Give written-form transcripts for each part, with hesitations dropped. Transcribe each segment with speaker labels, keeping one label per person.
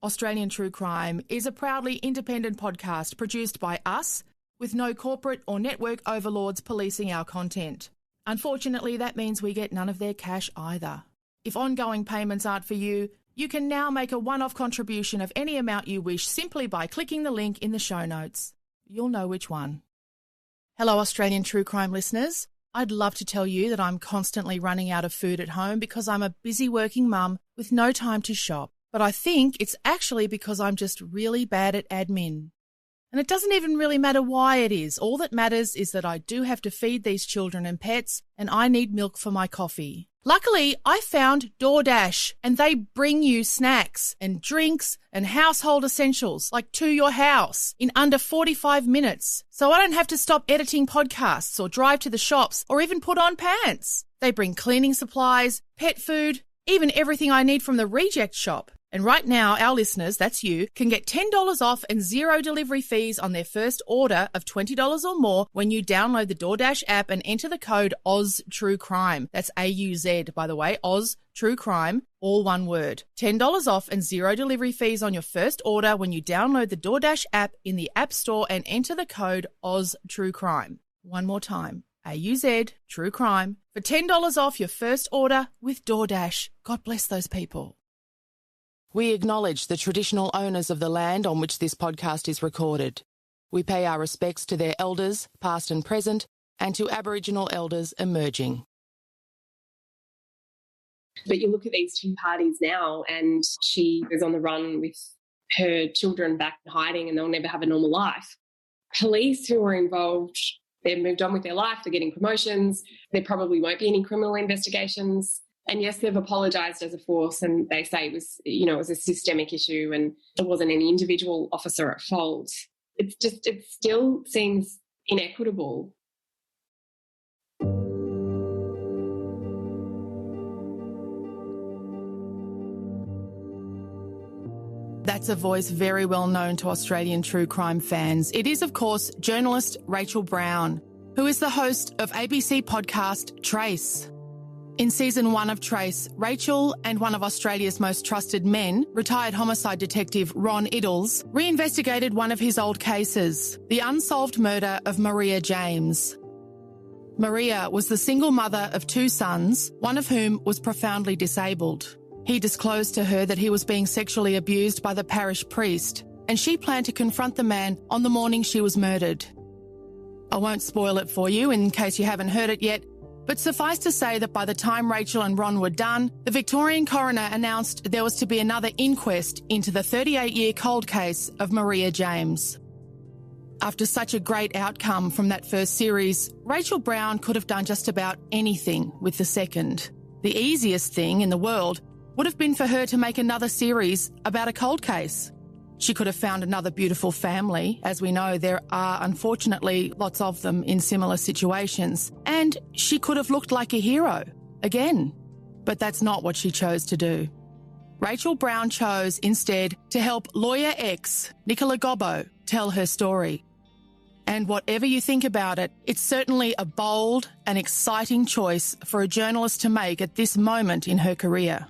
Speaker 1: Australian True Crime is a proudly independent podcast produced by us, with no corporate or network overlords policing our content. Unfortunately, that means we get none of their cash either. If ongoing payments aren't for you, you can now make a one-off contribution of any amount you wish simply by clicking the link in the show notes. You'll know which one. Hello, Australian True Crime listeners. I'd love to tell you that I'm constantly running out of food at home because I'm a busy working mum with no time to shop. But I think it's actually because I'm just really bad at admin. And it doesn't even really matter why it is. All that matters is that I do have to feed these children and pets, and I need milk for my coffee. Luckily, I found DoorDash, and they bring you snacks and drinks and household essentials, like to your house, in under 45 minutes. So I don't have to stop editing podcasts or drive to the shops or even put on pants. They bring cleaning supplies, pet food, even everything I need from the reject shop. And right now, our listeners, that's you, can get $10 off and zero delivery fees on their first order of $20 or more when you download the DoorDash app and enter the code OzTrueCrime. That's AUZ, by the way, OzTrueCrime, all one word. $10 off and zero delivery fees on your first order when you download the DoorDash app in the App Store and enter the code OzTrueCrime. One more time, AUZ, True Crime, for $10 off your first order with DoorDash. God bless those people. We acknowledge the traditional owners of the land on which this podcast is recorded. We pay our respects to their elders, past and present, and to Aboriginal elders emerging.
Speaker 2: But you look at these two parties now, and she is on the run with her children back in hiding, and they'll never have a normal life. Police who are involved, they've moved on with their life, they're getting promotions, there probably won't be any criminal investigations. And yes, they've apologised as a force, and they say it was, it was a systemic issue and there wasn't any individual officer at fault. It still seems inequitable.
Speaker 1: That's a voice very well known to Australian true crime fans. It is, of course, journalist Rachel Brown, who is the host of ABC podcast Trace. In Season 1 of Trace, Rachel and one of Australia's most trusted men, retired homicide detective Ron Iddles, reinvestigated one of his old cases, the unsolved murder of Maria James. Maria was the single mother of two sons, one of whom was profoundly disabled. He disclosed to her that he was being sexually abused by the parish priest, and she planned to confront the man on the morning she was murdered. I won't spoil it for you in case you haven't heard it yet, but suffice to say that by the time Rachel and Ron were done, the Victorian coroner announced there was to be another inquest into the 38-year cold case of Maria James. After such a great outcome from that first series, Rachel Brown could have done just about anything with the second. The easiest thing in the world would have been for her to make another series about a cold case. She could have found another beautiful family. As we know, there are, unfortunately, lots of them in similar situations. And she could have looked like a hero, again. But that's not what she chose to do. Rachel Brown chose, instead, to help lawyer X, Nicola Gobbo, tell her story. And whatever you think about it, it's certainly a bold and exciting choice for a journalist to make at this moment in her career.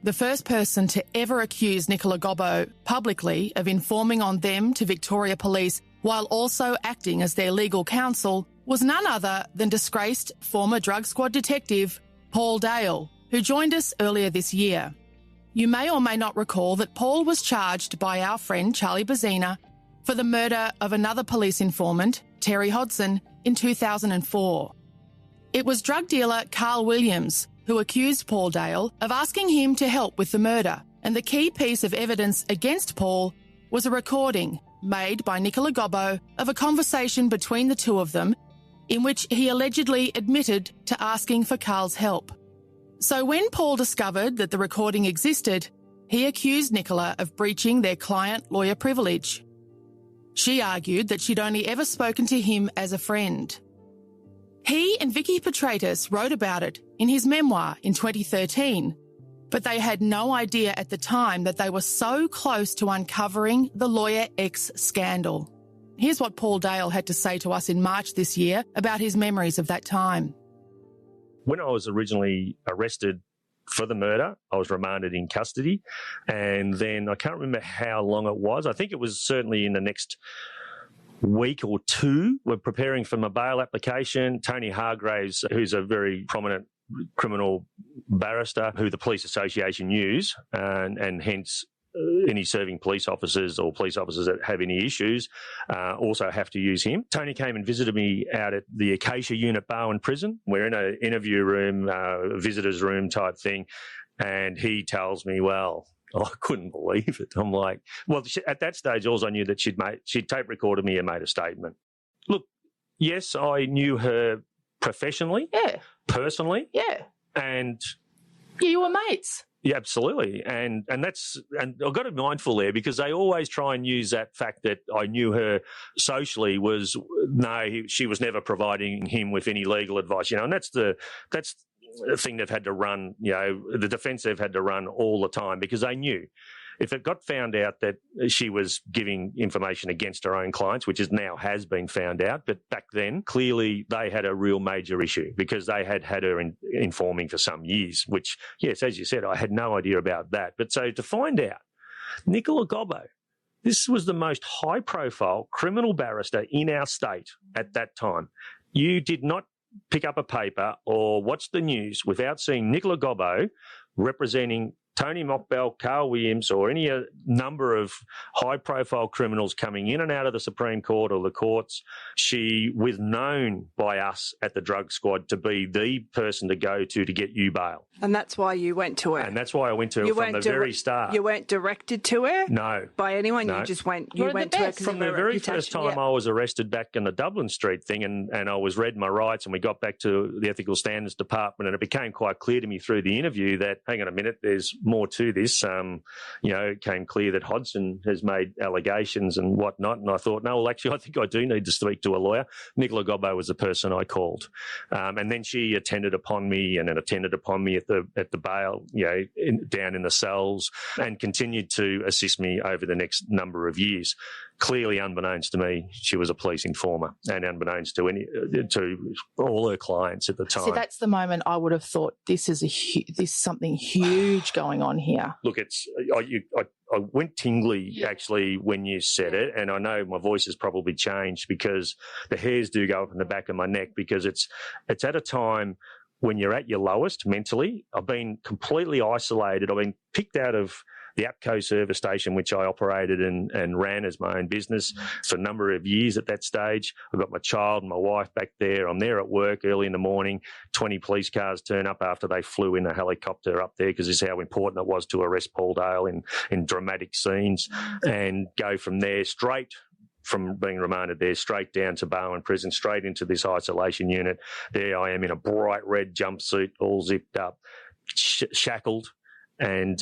Speaker 1: The first person to ever accuse Nicola Gobbo publicly of informing on them to Victoria Police while also acting as their legal counsel was none other than disgraced former drug squad detective Paul Dale, who joined us earlier this year. You may or may not recall that Paul was charged by our friend Charlie Bazina for the murder of another police informant, Terry Hodson, in 2004. It was drug dealer Carl Williams who accused Paul Dale of asking him to help with the murder, and the key piece of evidence against Paul was a recording made by Nicola Gobbo of a conversation between the two of them in which he allegedly admitted to asking for Carl's help. So when Paul discovered that the recording existed, he accused Nicola of breaching their client-lawyer privilege. She argued that she'd only ever spoken to him as a friend. He and Vicky Petratus wrote about it in his memoir in 2013, but they had no idea at the time that they were so close to uncovering the Lawyer X scandal. Here's what Paul Dale had to say to us in March this year about his memories of that time.
Speaker 3: When I was originally arrested for the murder. I was remanded in custody. And then I can't remember how long it was. I think it was certainly in the next week or two. We're preparing for my bail application. Tony Hargraves, who's a very prominent criminal barrister who the Police Association use, and hence any serving police officers or police officers that have any issues also have to use him. Tony came and visited me out at the Acacia unit, Barwon Prison. We're in an interview room, visitor's room type thing, and he tells me, well, I couldn't believe it. I'm like, well, at that stage, all I knew that she'd tape recorded me and made a statement. Look, yes, I knew her professionally, personally, and
Speaker 1: you were mates.
Speaker 3: Yeah, absolutely, and I've got to be mindful there because they always try and use that fact that I knew her socially she was never providing him with any legal advice, and that's the thing they've had to run, the defence they've had to run all the time because they knew if it got found out that she was giving information against her own clients, which has been found out, but back then, clearly they had a real major issue because they had her informing for some years, which, yes, as you said, I had no idea about that. But so to find out, Nicola Gobbo, this was the most high-profile criminal barrister in our state at that time. You did not pick up a paper or watch the news without seeing Nicola Gobbo representing Tony Mockbell, Carl Williams, or any number of high-profile criminals coming in and out of the Supreme Court or the courts. She was known by us at the Drug Squad to be the person to go to get you bail.
Speaker 4: And that's why you went to her?
Speaker 3: And that's why I went to her from the very start.
Speaker 4: You weren't directed to her?
Speaker 3: No.
Speaker 4: By anyone? No. You just went to her?
Speaker 3: From the very first time I was arrested back in the Dublin Street thing and I was read my rights and we got back to the Ethical Standards Department and it became quite clear to me through the interview that, hang on a minute, there's more to this. It came clear that Hodgson has made allegations and whatnot. And I thought, no, well, actually, I think I do need to speak to a lawyer. Nicola Gobbo was the person I called. And then she attended upon me at the bail, down in the cells and continued to assist me over the next number of years. Clearly, unbeknownst to me, she was a police informer and unbeknownst to all her clients at the time.
Speaker 1: See, that's the moment I would have thought this is something huge going on here.
Speaker 3: Look, I went tingly actually when you said it, and I know my voice has probably changed because the hairs do go up in the back of my neck because it's at a time when you're at your lowest mentally. I've been completely isolated. I've been picked out of the APCO service station, which I operated and ran as my own business for a number of years at that stage. I've got my child and my wife back there. I'm there at work early in the morning. 20 police cars turn up after they flew in a helicopter up there because this is how important it was to arrest Paul Dale in dramatic scenes and go from there straight from being remanded there straight down to Barwon Prison, straight into this isolation unit. There I am in a bright red jumpsuit, all zipped up, shackled, and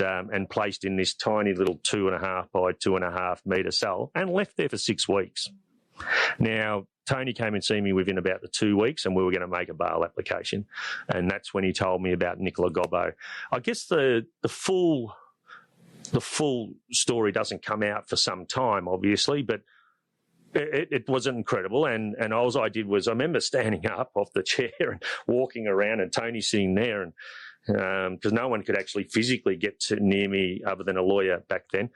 Speaker 3: placed in this tiny little 2.5 by 2.5 metre cell and left there for 6 weeks. Now, Tony came and see me within about the 2 weeks and we were going to make a bail application. And that's when he told me about Nicola Gobbo. I guess the full story doesn't come out for some time, obviously, but it was incredible. And all I did was I remember standing up off the chair and walking around and Tony sitting there and because no one could actually physically get near me other than a lawyer back then.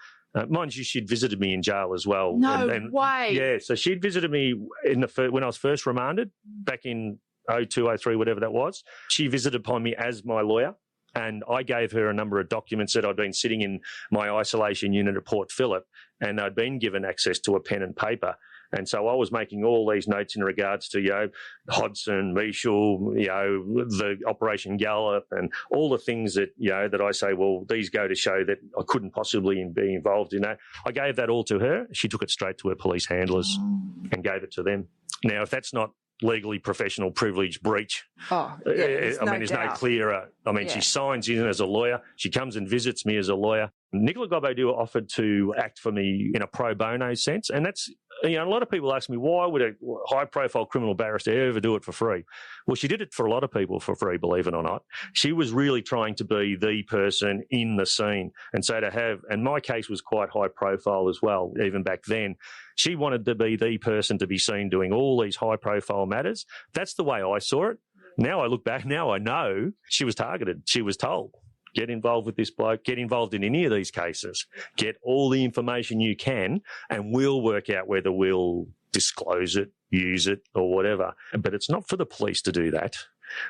Speaker 3: Mind you, she'd visited me in jail as well.
Speaker 1: No way.
Speaker 3: Yeah, so she'd visited me when I was first remanded back in 02, 03, whatever that was. She visited upon me as my lawyer. And I gave her a number of documents that I'd been sitting in my isolation unit at Port Phillip, and I'd been given access to a pen and paper. And so I was making all these notes in regards to, Hodgson, Michel, the Operation Gallop and all the things that, that I say, well, these go to show that I couldn't possibly be involved in that. I gave that all to her. She took it straight to her police handlers and gave it to them. Now, if that's not legally professional privilege breach.
Speaker 4: There's no
Speaker 3: clearer. She signs in as a lawyer. She comes and visits me as a lawyer. Nicola Gobbo offered to act for me in a pro bono sense, and that's, a lot of people ask me, why would a high-profile criminal barrister ever do it for free? Well, she did it for a lot of people for free, believe it or not. She was really trying to be the person in the scene, and so and my case was quite high-profile as well, even back then. She wanted to be the person to be seen doing all these high-profile matters. That's the way I saw it. Now I look back, now I know she was targeted. She was told. Get involved with this bloke. Get involved in any of these cases. Get all the information you can, and we'll work out whether we'll disclose it, use it, or whatever. But it's not for the police to do that,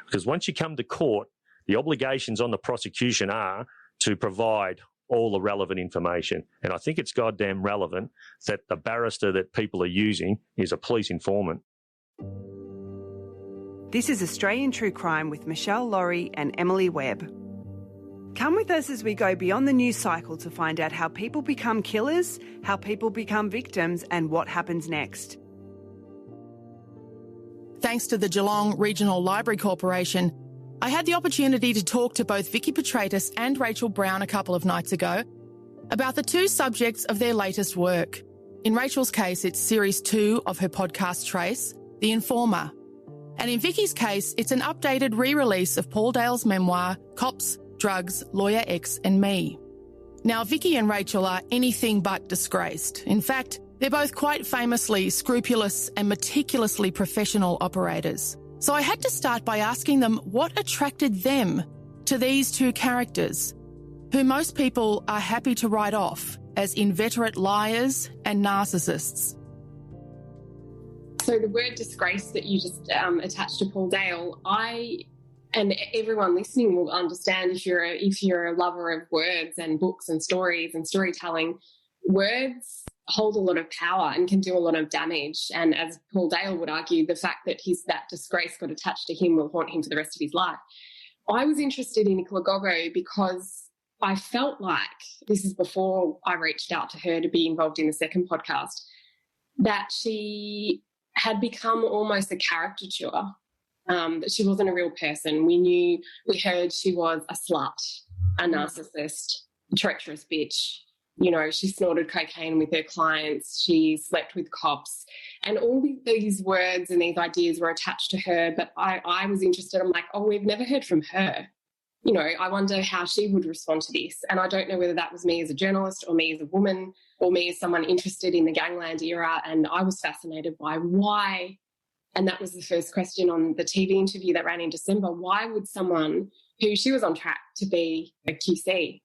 Speaker 3: because once you come to court, the obligations on the prosecution are to provide all the relevant information. And I think it's goddamn relevant that the barrister that people are using is a police informant.
Speaker 4: This is Australian True Crime with Michelle Laurie and Emily Webb. Come with us as we go beyond the news cycle to find out how people become killers, how people become victims, and what happens next.
Speaker 1: Thanks to the Geelong Regional Library Corporation, I had the opportunity to talk to both Vicky Petratus and Rachel Brown a couple of nights ago about the two subjects of their latest work. In Rachel's case, it's Series 2 of her podcast Trace, The Informer. And in Vicky's case, it's an updated re-release of Paul Dale's memoir, Cops, Drugs, Lawyer X and Me. Now, Vicky and Rachel are anything but disgraced. In fact, they're both quite famously scrupulous and meticulously professional operators. So I had to start by asking them what attracted them to these two characters, who most people are happy to write off as inveterate liars and narcissists.
Speaker 2: So the word disgrace that you just attached to Paul Dale, and everyone listening will understand if you're a lover of words and books and stories and storytelling, words hold a lot of power and can do a lot of damage. And as Paul Dale would argue, the fact that that disgrace got attached to him will haunt him for the rest of his life. I was interested in Nicola Goggo because I felt like, this is before I reached out to her to be involved in the second podcast, that she had become almost a caricature. That she wasn't a real person. We heard she was a slut, a narcissist, a treacherous bitch. You know, she snorted cocaine with her clients. She slept with cops. And all these words and these ideas were attached to her. But I was interested. I'm like, oh, we've never heard from her. You know, I wonder how she would respond to this. And I don't know whether that was me as a journalist or me as a woman or me as someone interested in the gangland era. And I was fascinated by why. And that was the first question on the TV interview that ran in December. Why would someone who she was on track to be a QC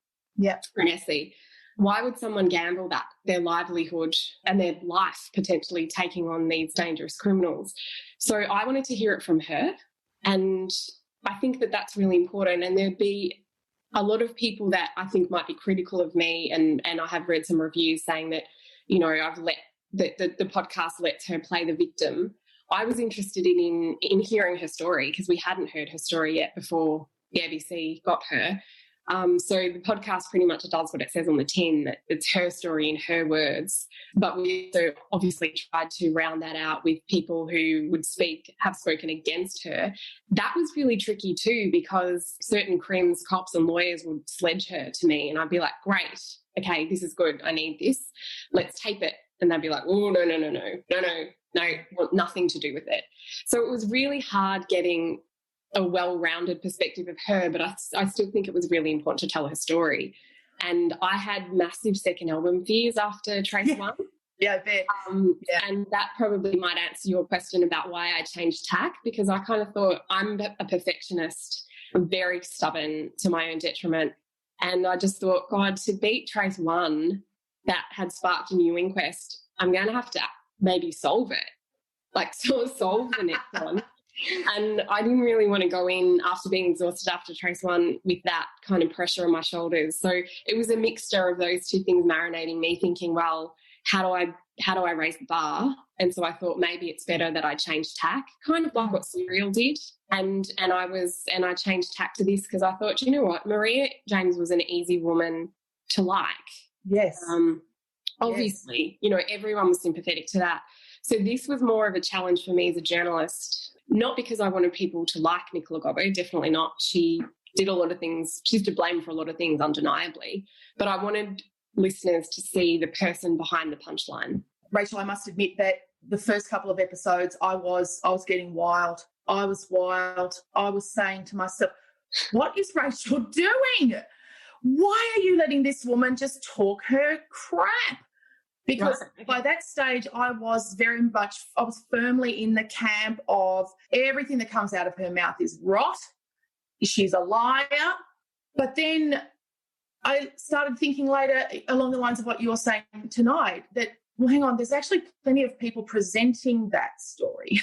Speaker 2: for an SE, why would someone gamble that their livelihood and their life potentially taking on these dangerous criminals? So I wanted to hear it from her. And I think that that's really important. And there'd be a lot of people that I think might be critical of me. And I have read some reviews saying that, you know, I've let the podcast lets her play the victim. I was interested in hearing her story because we hadn't heard her story yet before the ABC got her. So the podcast pretty much does what it says on the tin, that it's her story in her words. But we also obviously tried to round that out with people who have spoken against her. That was really tricky too, because certain crims, cops and lawyers would sledge her to me and I'd be like, great, okay, this is good. I need this. Let's tape it. And they'd be like, oh, no, want nothing to do with it. So it was really hard getting a well-rounded perspective of her, but I still think it was really important to tell her story. And I had massive second album fears after Trace 1.
Speaker 5: Yeah, I bet.
Speaker 2: And that probably might answer your question about why I changed tack, because I kind of thought I'm a perfectionist. I'm very stubborn to my own detriment. And I just thought, God, to beat Trace 1 that had sparked a new inquest, I'm going to have to maybe solve it, like sort of solve the next one. And I didn't really want to go in after being exhausted after Trace 1 with that kind of pressure on my shoulders. So it was a mixture of those two things marinating me, thinking, well, how do I raise the bar? And so I thought maybe it's better that I change tack, kind of like what Serial did. And I changed tack to this because I thought, you know what, Maria James was an easy woman to like.
Speaker 5: Yes.
Speaker 2: Obviously, you know, everyone was sympathetic to that. So this was more of a challenge for me as a journalist, not because I wanted people to like Nicola Goggo, definitely not. She did a lot of things. She's to blame for a lot of things, undeniably. But I wanted listeners to see the person behind the punchline.
Speaker 5: Rachel, I must admit that the first couple of episodes, I was getting wild. I was wild. I was saying to myself, what is Rachel doing? Why are you letting this woman just talk her crap? Because by that stage, I was firmly in the camp of everything that comes out of her mouth is rot. She's a liar. But then I started thinking later along the lines of what you're saying tonight, that, well, hang on, there's actually plenty of people presenting that story.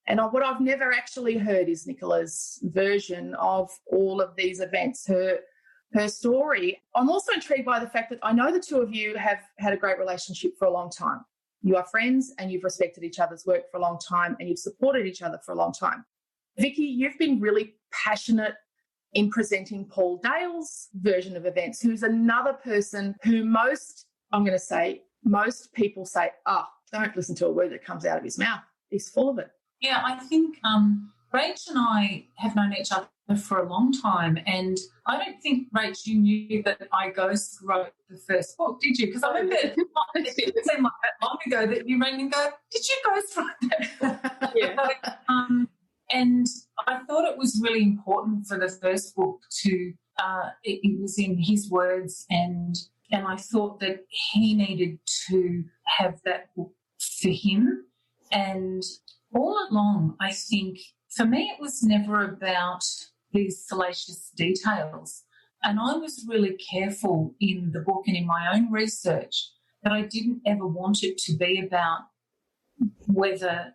Speaker 5: And what I've never actually heard is Nicola's version of all of these events, her story. I'm also intrigued by the fact that I know the two of you have had a great relationship for a long time. You are friends and you've respected each other's work for a long time and you've supported each other for a long time. Vicky, you've been really passionate in presenting Paul Dale's version of events, who's another person who most people say, don't listen to a word that comes out of his mouth. He's full of it.
Speaker 6: Yeah, I think Rach and I have known each other for a long time, and I don't think, Rach, you knew that I ghost wrote the first book, did you? Because I remember it didn't seem like that long ago that you rang and go, did you ghost write that book? Yeah. And I thought it was really important for the first book to, it was in his words, and I thought that he needed to have that book for him. And all along, I think, for me, it was never about these salacious details. And I was really careful in the book and in my own research that I didn't ever want it to be about whether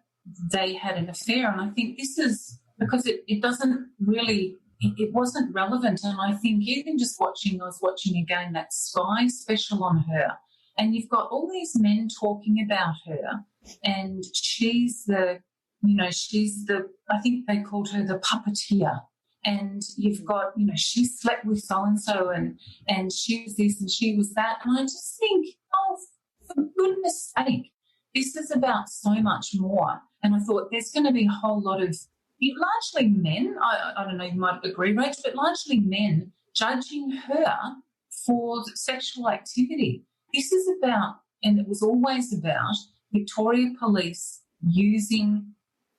Speaker 6: they had an affair. And I think this is because it doesn't really, it wasn't relevant. And I think even just I was watching again that Sky special on her, and you've got all these men talking about her, and she's the, I think they called her the puppeteer. And you've got, she slept with so-and-so and she was this and she was that. And I just think, for goodness sake, this is about so much more. And I thought there's going to be a whole lot of, largely men, I don't know, you might agree, Rach, but largely men judging her for sexual activity. This is about, and it was always about, Victoria Police using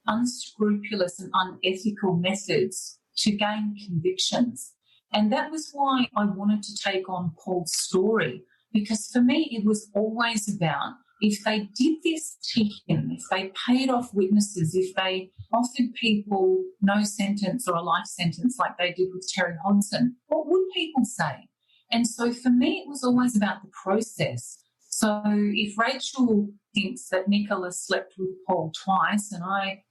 Speaker 6: unscrupulous and unethical methods to gain convictions. And that was why I wanted to take on Paul's story, because for me it was always about, if they did this to him, if they paid off witnesses, if they offered people no sentence or a life sentence like they did with Terry Hodgson, what would people say? And so for me it was always about the process. So if Rachel thinks that Nicola slept with Paul twice and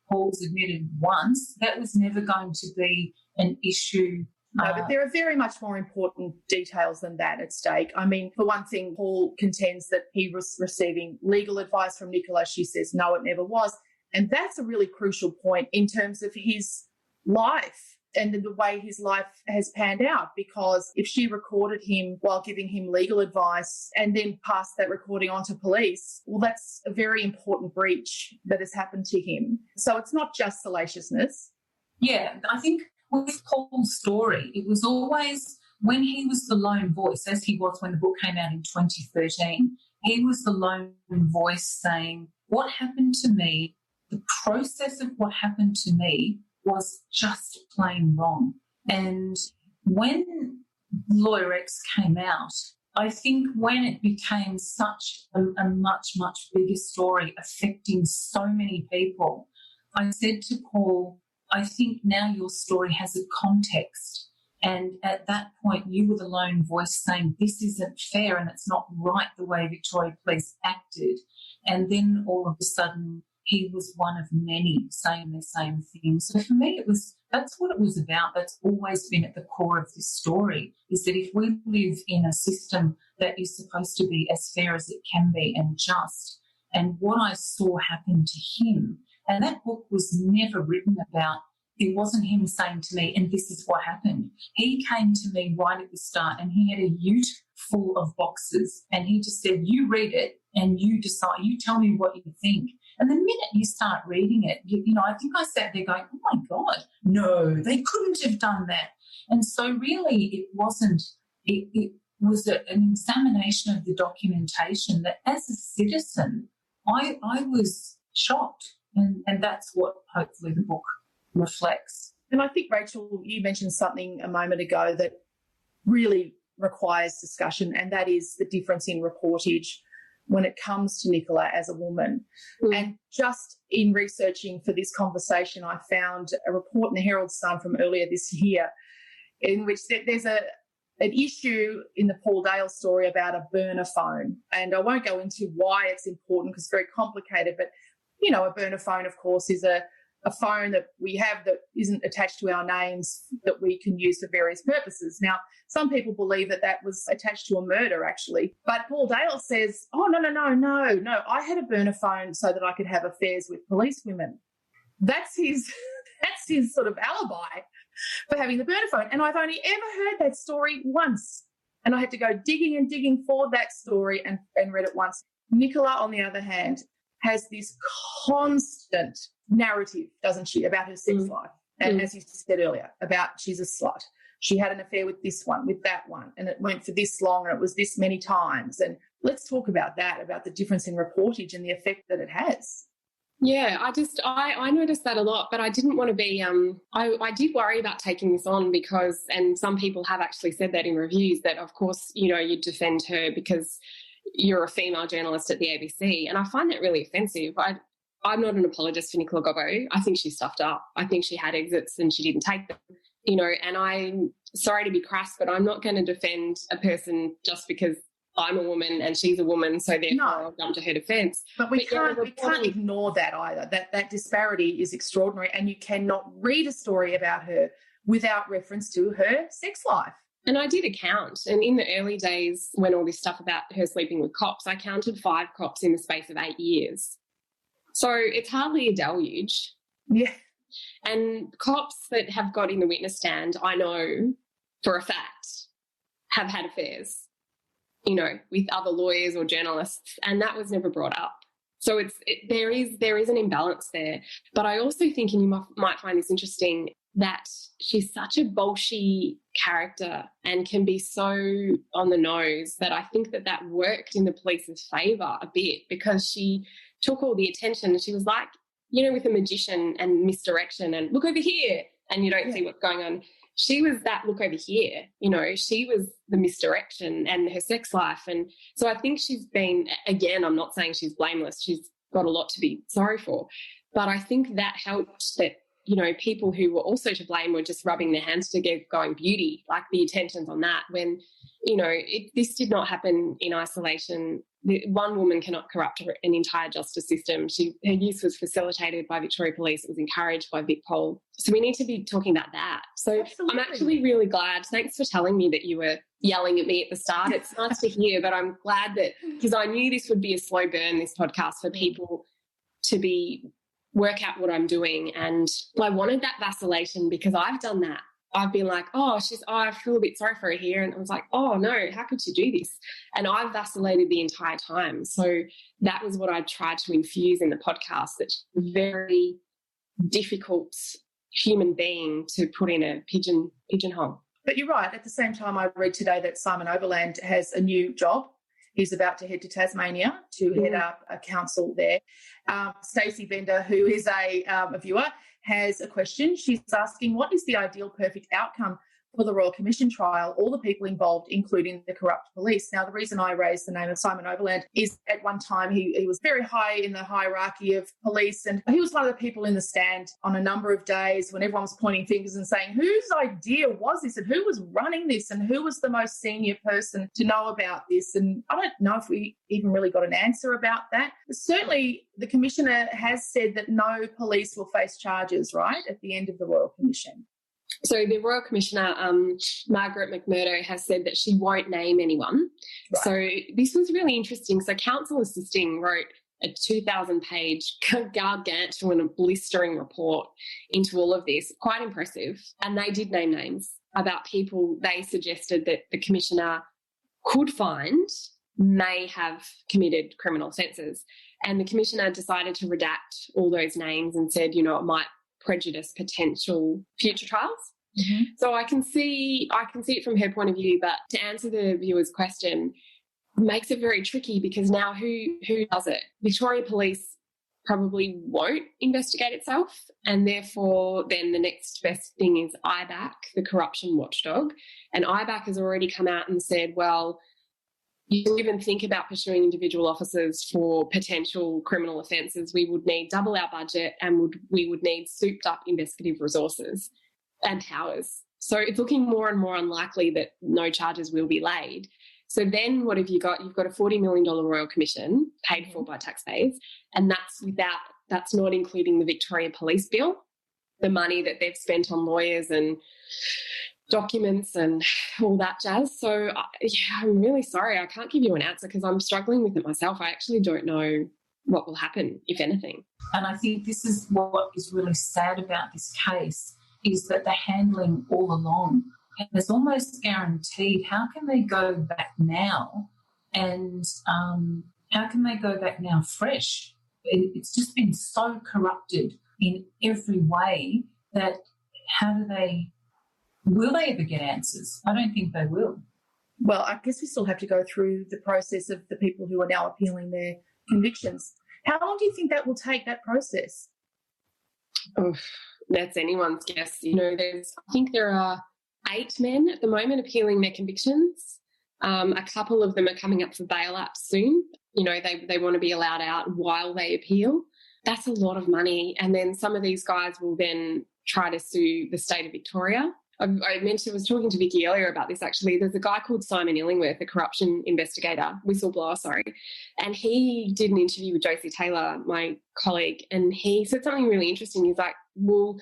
Speaker 6: Paul's admitted once, that was never going to be an issue.
Speaker 5: No, but there are very much more important details than that at stake. I mean, for one thing, Paul contends that he was receiving legal advice from Nicola. She says, no, it never was. And that's a really crucial point in terms of his life and the way his life has panned out, because if she recorded him while giving him legal advice and then passed that recording on to police, well, that's a very important breach that has happened to him. So it's not just salaciousness.
Speaker 6: Yeah, I think with Paul's story, it was always when he was the lone voice, as he was when the book came out in 2013, he was the lone voice saying, what happened to me, the process of what happened to me was just plain wrong. And when Lawyer X came out, I think when it became such a much, much bigger story affecting so many people, I said to Paul, I think now your story has a context. And at that point, you were the lone voice saying this isn't fair and it's not right the way Victoria Police acted. And then all of a sudden, he was one of many saying the same thing. So for me, that's what it was about. That's always been at the core of this story, is that if we live in a system that is supposed to be as fair as it can be and just, and what I saw happen to him, and that book was never written about, it wasn't him saying to me, and this is what happened. He came to me right at the start and he had a ute full of boxes and he just said, you read it and you decide, you tell me what you think. And the minute you start reading it, I think I sat there going, oh, my God, no, they couldn't have done that. And so really it wasn't, it was an examination of the documentation that as a citizen, I was shocked. And that's what hopefully the book reflects.
Speaker 5: And I think, Rachel, you mentioned something a moment ago that really requires discussion, and that is the difference in reportage when it comes to Nicola as a woman. And just in researching for this conversation, I found a report in the Herald Sun from earlier this year in which there's an issue in the Paul Dale story about a burner phone. And I won't go into why it's important because it's very complicated, but, you know, a burner phone, of course, is a phone that we have that isn't attached to our names that we can use for various purposes. Now, some people believe that that was attached to a murder, actually. But Paul Dale says, oh, no, I had a burner phone so that I could have affairs with police women. That's his sort of alibi for having the burner phone. And I've only ever heard that story once. And I had to go digging for that story and read it once. Nicola, on the other hand, has this constant narrative, doesn't she, about her sex life. And as you said earlier, about she's a slut. She had an affair with this one, with that one, and it went for this long and it was this many times. And let's talk about that, about the difference in reportage and the effect that it has.
Speaker 2: Yeah, I noticed that a lot, but I didn't want to be, I did worry about taking this on because, and some people have actually said that in reviews, that of course, you know, you defend her because you're a female journalist at the ABC. And I find that really offensive. I'm not an apologist for Nicola Gobbo. I think she stuffed up. I think she had exits and she didn't take them, you know, and I'm sorry to be crass, but I'm not going to defend a person just because I'm a woman and she's a woman, so therefore I'll jump to her defence.
Speaker 5: But we can't ignore that either. That disparity is extraordinary, and you cannot read a story about her without reference to her sex life.
Speaker 2: And I did a count, and in the early days when all this stuff about her sleeping with cops, I counted 5 cops in the space of 8 years. So it's hardly a deluge.
Speaker 5: Yeah.
Speaker 2: And cops that have got in the witness stand, I know for a fact, have had affairs, you know, with other lawyers or journalists, and that was never brought up. So there is an imbalance there. But I also think, and you might find this interesting, that she's such a bolshy character and can be so on the nose that I think that worked in the police's favour a bit, because she took all the attention and she was like, you know, with a magician and misdirection and look over here and you don't see what's going on. She was that look over here, you know, she was the misdirection and her sex life. And so I think she's been, again, I'm not saying she's blameless. She's got a lot to be sorry for. But I think that helped that, you know, people who were also to blame were just rubbing their hands together going beauty, like the attentions on that when, you know, this did not happen in isolation. One woman cannot corrupt an entire justice system. Her use was facilitated by Victoria Police. It was encouraged by VicPol. So we need to be talking about that. So absolutely. I'm actually really glad. Thanks for telling me that you were yelling at me at the start. It's nice to hear, but I'm glad that, because I knew this would be a slow burn, this podcast, for people to work out what I'm doing. And I wanted that vacillation because I've done that. I've been like, I feel a bit sorry for her here. And I was like, oh, no, how could she do this? And I've vacillated the entire time. So that was what I tried to infuse in the podcast, that she's a very difficult human being to put in a pigeonhole.
Speaker 5: But you're right. At the same time, I read today that Simon Overland has a new job. He's about to head to Tasmania to head up a council there. Stacey Bender, who is a viewer, has a question. She's asking, what is the ideal perfect outcome for the Royal Commission trial, all the people involved, including the corrupt police? Now, the reason I raised the name of Simon Overland is at one time he was very high in the hierarchy of police, and he was one of the people in the stand on a number of days when everyone was pointing fingers and saying, whose idea was this and who was running this and who was the most senior person to know about this? And I don't know if we even really got an answer about that. But certainly the Commissioner has said that no police will face charges, right, at the end of the Royal Commission.
Speaker 2: So the Royal Commissioner, Margaret McMurdo, has said that she won't name anyone. Right. So this was really interesting. So Counsel Assisting wrote a 2,000-page gargantuan and blistering report into all of this, quite impressive. And they did name names about people they suggested that the Commissioner could find may have committed criminal offences. And the Commissioner decided to redact all those names and said, you know, it might prejudice potential future trials. Mm-hmm. So I can see it from her point of view, but to answer the viewer's question makes it very tricky, because now who does it? Victoria Police probably won't investigate itself, and therefore then the next best thing is IBAC, the corruption watchdog. And IBAC has already come out and said, well, you even think about pursuing individual officers for potential criminal offences, we would need double our budget and we would need souped up investigative resources and powers. So it's looking more and more unlikely that no charges will be laid. So then what have you got? You've got a $40 million Royal Commission paid for by taxpayers, and that's not including the Victoria Police bill, the money that they've spent on lawyers and documents and all that jazz. So, I'm really sorry. I can't give you an answer because I'm struggling with it myself. I actually don't know what will happen, if anything.
Speaker 6: And I think this is what is really sad about this case, is that the handling all along, and it's almost guaranteed, how can they go back now and how can they go back now fresh? It's just been so corrupted in every way that will they ever get answers? I don't think they will.
Speaker 5: Well, I guess we still have to go through the process of the people who are now appealing their convictions. How long do you think that will take, that process?
Speaker 2: Oh, that's anyone's guess. I think there are 8 men at the moment appealing their convictions. A couple of them are coming up for bail up soon. They want to be allowed out while they appeal. That's a lot of money. And then some of these guys will then try to sue the state of Victoria. I was talking to Vicky earlier about this, actually. There's a guy called Simon Illingworth, a corruption whistleblower, and he did an interview with Josie Taylor, my colleague, and he said something really interesting. He's like, well,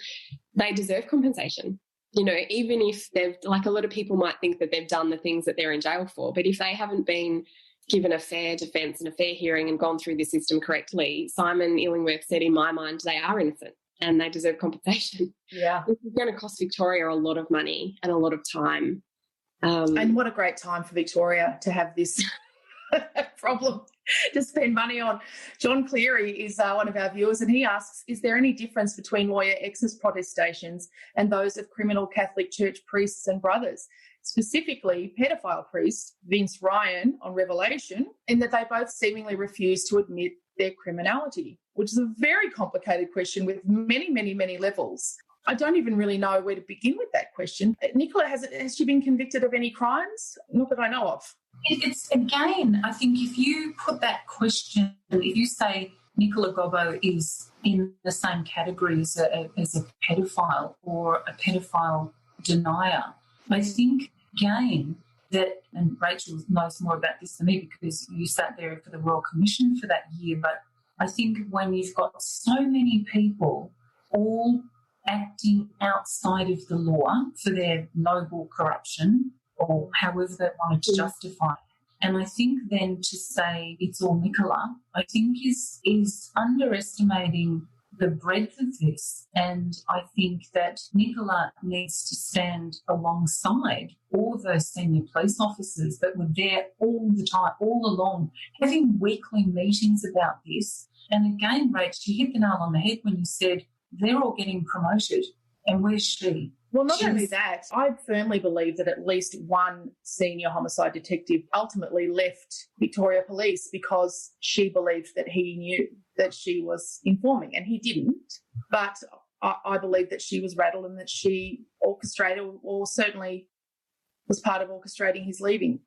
Speaker 2: they deserve compensation. Even if a lot of people might think that they've done the things that they're in jail for, but if they haven't been given a fair defence and a fair hearing and gone through the system correctly, Simon Illingworth said, in my mind, they are innocent and they deserve compensation.
Speaker 5: Yeah.
Speaker 2: This is going to cost Victoria a lot of money and a lot of time.
Speaker 5: And what a great time for Victoria to have this problem to spend money on. John Cleary is one of our viewers, and he asks, is there any difference between Lawyer X's protestations and those of criminal Catholic Church priests and brothers? Specifically, pedophile priest Vince Ryan on Revelation, in that they both seemingly refuse to admit their criminality, which is a very complicated question with many, many, many levels. I don't even really know where to begin with that question. Nicola, has she been convicted of any crimes? Not that I know of.
Speaker 6: It's again, I think if you put that question, if you say Nicola Gobbo is in the same category as a pedophile or a pedophile denier, I think, again, that, and Rachel knows more about this than me because you sat there for the Royal Commission for that year, but I think when you've got so many people all acting outside of the law for their noble corruption or however they wanted to justify it, and I think then to say it's all Nicola, I think is underestimating the breadth of this. And I think that Nicola needs to stand alongside all those senior police officers that were there all the time, all along, having weekly meetings about this. And again, Rach, you hit the nail on the head when you said they're all getting promoted. And where's she?
Speaker 5: Well, not only that, I firmly believe that at least one senior homicide detective ultimately left Victoria Police because she believed that he knew that she was informing, and he didn't. But I believe that she was rattled and that she orchestrated or certainly was part of orchestrating his leaving.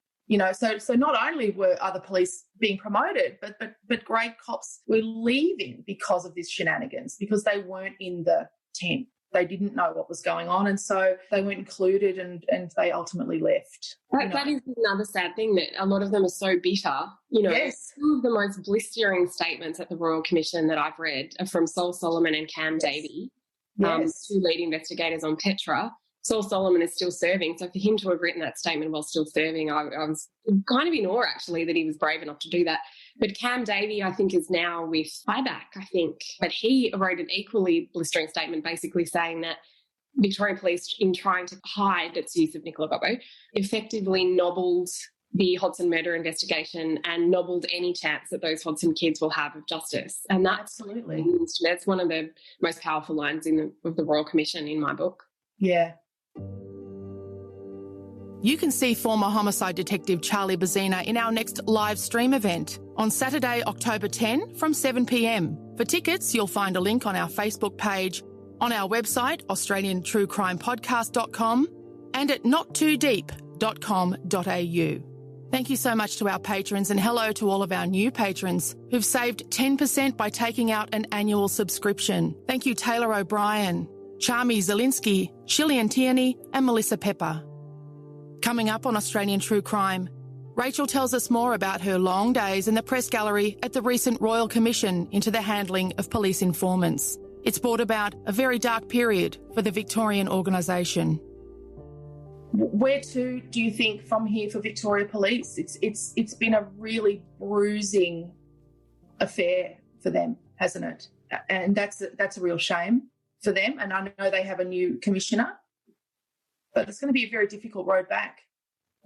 Speaker 5: So not only were other police being promoted, but great cops were leaving because of this shenanigans, because they weren't in the tent. They didn't know what was going on, and so they weren't included, and they ultimately left.
Speaker 2: That is another sad thing, that a lot of them are so bitter.
Speaker 5: Yes.
Speaker 2: Some of the most blistering statements at the Royal Commission that I've read are from Saul Solomon and Cam Davey, two lead investigators on Petra. Saul Solomon is still serving, so for him to have written that statement while still serving, I was kind of in awe, actually, that he was brave enough to do that. But Cam Davey, I think, is now with IBAC, I think. But he wrote an equally blistering statement basically saying that Victoria Police, in trying to hide its use of Nicola Gobbo, effectively nobbled the Hodson murder investigation and nobbled any chance that those Hodson kids will have of justice. And that's one of the most powerful lines of the Royal Commission in my book.
Speaker 5: Yeah.
Speaker 1: You can see former homicide detective Charlie Bazina in our next live stream event on Saturday, October 10 from 7 p.m. For tickets, you'll find a link on our Facebook page, on our website, australiantruecrimepodcast.com, and at nottoodeep.com.au. Thank you so much to our patrons, and hello to all of our new patrons who've saved 10% by taking out an annual subscription. Thank you, Taylor O'Brien, Charmy Zielinski, Shillian Tierney and Melissa Pepper. Coming up on Australian True Crime, Rachel tells us more about her long days in the press gallery at the recent Royal Commission into the handling of police informants. It's brought about a very dark period for the Victorian organisation.
Speaker 5: Where to do you think from here for Victoria Police? It's been a really bruising affair for them, hasn't it? And that's a real shame for them. And I know they have a new commissioner, but it's going to be a very difficult road back.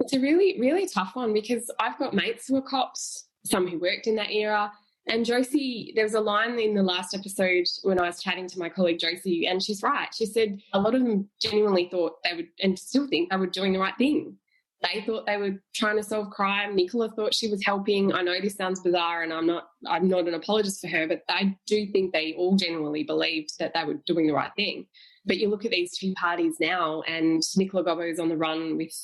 Speaker 2: It's a really, really tough one because I've got mates who are cops, some who worked in that era. And Josie, there was a line in the last episode when I was chatting to my colleague Josie, and she's right. She said a lot of them genuinely thought they would, and still think they were doing the right thing. They thought they were trying to solve crime. Nicola thought she was helping. I know this sounds bizarre, and I'm not an apologist for her, but I do think they all genuinely believed that they were doing the right thing. But you look at these two parties now, and Nicola Gobbo is on the run with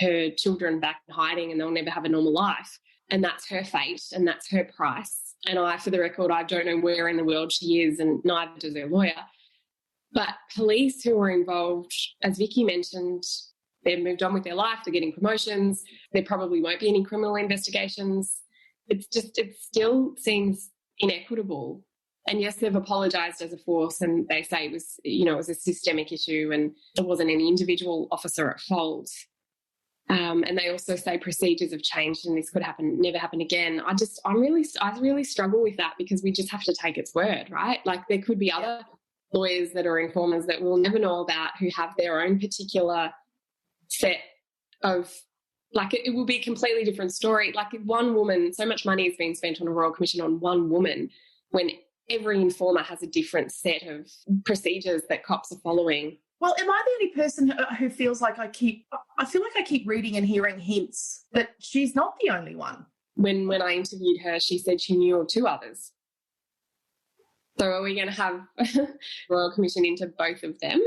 Speaker 2: her children back in hiding, and they'll never have a normal life. And that's her fate, and that's her price. And for the record, I don't know where in the world she is, and neither does her lawyer. But police who are involved, as Vicky mentioned, they've moved on with their life, they're getting promotions, there probably won't be any criminal investigations. It still seems inequitable. And yes, they've apologised as a force, and they say it was a systemic issue and there wasn't any individual officer at fault. And they also say procedures have changed and this could never happen again. I really struggle with that because we just have to take its word, right? Like there could be other lawyers that are informers that we'll never know about who have their own particular set of, like it will be a completely different story. Like one woman, so much money is being spent on a Royal Commission on one woman when every informer has a different set of procedures that cops are following.
Speaker 5: Well, am I the only person who feels like I feel like I keep reading and hearing hints that she's not the only one?
Speaker 2: When I interviewed her, she said she knew of two others. So are we going to have Royal Commission into both of them?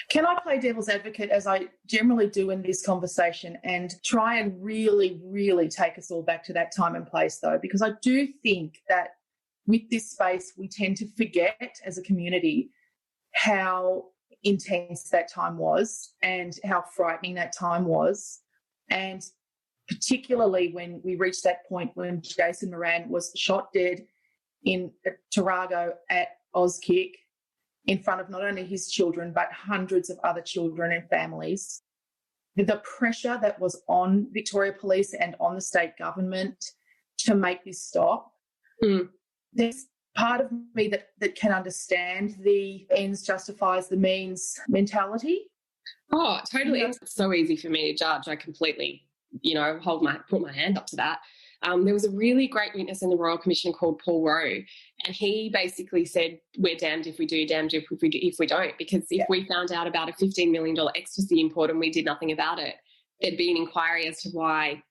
Speaker 5: Can I play devil's advocate, as I generally do in this conversation, and try and really, really take us all back to that time and place, though? Because I do think that with this space, we tend to forget as a community how intense that time was and how frightening that time was. And particularly when we reached that point when Jason Moran was shot dead in Tarago at Auskick in front of not only his children but hundreds of other children and families. The pressure that was on Victoria Police and on the state government to make this stop. There's part of me that can understand the ends justifies the means mentality.
Speaker 2: Oh, totally. It's so easy for me to judge. I completely, put my hand up to that. There was a really great witness in the Royal Commission called Paul Rowe, and he basically said, we're damned if we do, damned if we don't, because if we found out about a $15 million ecstasy import and we did nothing about it, there'd be an inquiry as to why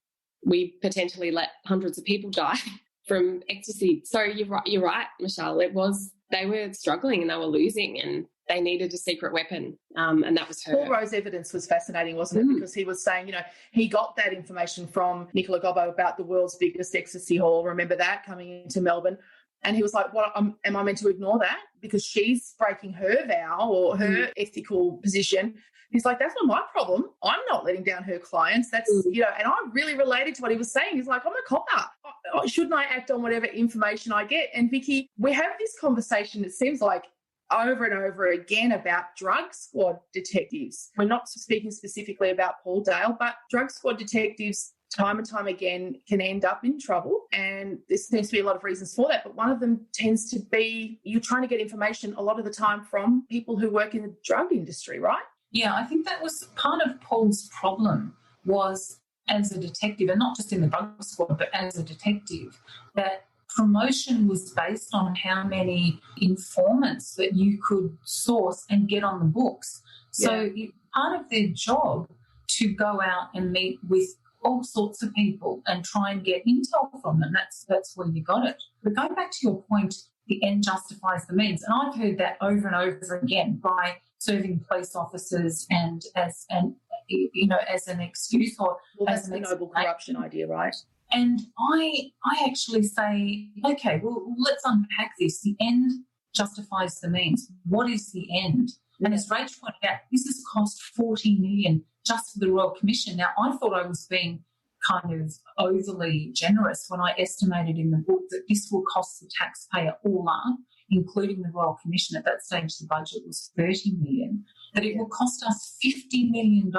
Speaker 2: we potentially let hundreds of people die from ecstasy. So you're right, Michelle. They were struggling and they were losing and they needed a secret weapon, and that was her.
Speaker 5: Paul Rowe's evidence was fascinating, wasn't it? Because he was saying, he got that information from Nicola Gobbo about the world's biggest ecstasy hall. Remember that, coming into Melbourne? And he was like, am I meant to ignore that because she's breaking her vow or her ethical position? He's like, that's not my problem. I'm not letting down her clients. That's, and I really related to what he was saying. He's like, I'm a copper. Shouldn't I act on whatever information I get? And Vicky, we have this conversation, it seems like, over and over again about drug squad detectives. We're not speaking specifically about Paul Dale, but drug squad detectives time and time again can end up in trouble, and there seems to be a lot of reasons for that, but one of them tends to be you're trying to get information a lot of the time from people who work in the drug industry, right?
Speaker 6: Yeah, I think that was part of Paul's problem, was as a detective, and not just in the drug squad, but as a detective, that promotion was based on how many informants that you could source and get on the books. So part of their job to go out and meet with all sorts of people and try and get intel from them. That's where you got it. But going back to your point, the end justifies the means, and I've heard that over and over again by serving police officers and as an excuse or
Speaker 5: that's the noble corruption idea, right?
Speaker 6: And I actually say, okay, well, let's unpack this. The end justifies the means. What is the end? And as Rach pointed out, this has cost $40 million just for the Royal Commission. Now, I thought I was being kind of overly generous when I estimated in the book that this will cost the taxpayer all up, including the Royal Commission. At that stage, the budget was $30 million, that it will cost us $50 million,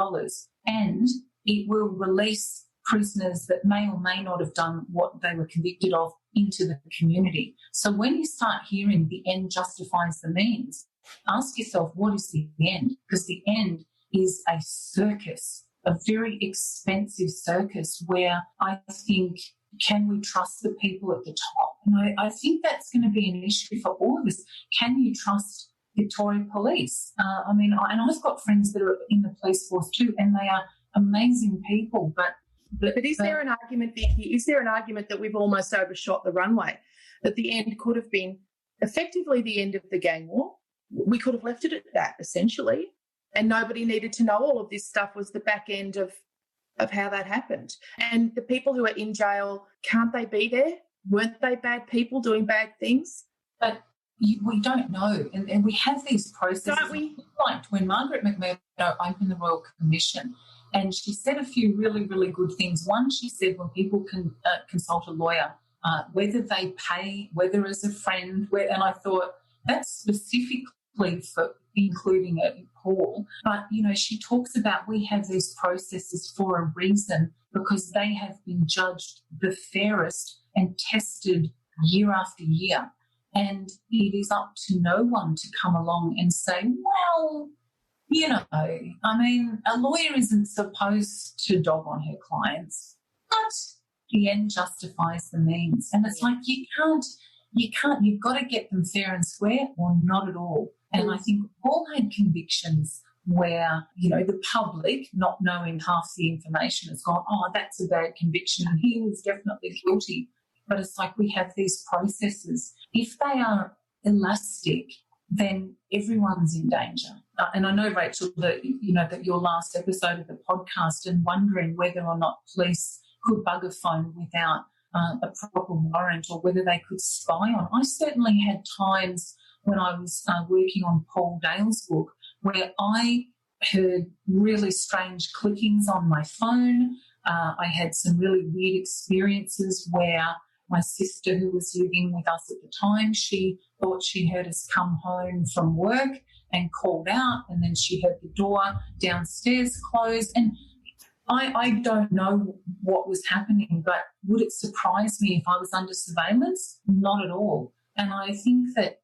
Speaker 6: and it will release prisoners that may or may not have done what they were convicted of into the community. So when you start hearing the end justifies the means, ask yourself, what is the end? Because the end is a circus, a very expensive circus where I think, can we trust the people at the top? And I think that's going to be an issue for all of us. Can you trust Victoria Police? I've got friends that are in the police force too, and they are amazing people. But
Speaker 5: is there an argument, Vicky? Is there an argument that we've almost overshot the runway? That the end could have been effectively the end of the gang war? We could have left it at that, essentially, and nobody needed to know all of this stuff was the back end of how that happened. And the people who are in jail, can't they be there? Weren't they bad people doing bad things?
Speaker 6: But we don't know, and we have these processes.
Speaker 5: Don't we?
Speaker 6: Like when Margaret McMurdo opened the Royal Commission, and she said a few really, really good things. One, she said when people can consult a lawyer, whether they pay, whether as a friend, and I thought that's specifically for including Paul. But, she talks about we have these processes for a reason because they have been judged the fairest and tested year after year. And it is up to no one to come along and say, well, a lawyer isn't supposed to dog on her clients, but the end justifies the means. And it's like you can't, you've got to get them fair and square or not at all. And I think Paul had convictions where, the public, not knowing half the information, has gone, oh, that's a bad conviction and he was definitely guilty. But it's like we have these processes. If they are elastic, then everyone's in danger. And I know, Rachel, that your last episode of the podcast and wondering whether or not police could bug a phone without a proper warrant or whether they could spy on. I certainly had times when I was working on Paul Dale's book where I heard really strange clickings on my phone. I had some really weird experiences where my sister, who was living with us at the time, she thought she heard us come home from work and called out, and then she heard the door downstairs close. And I don't know what was happening, but would it surprise me if I was under surveillance? Not at all. And I think that,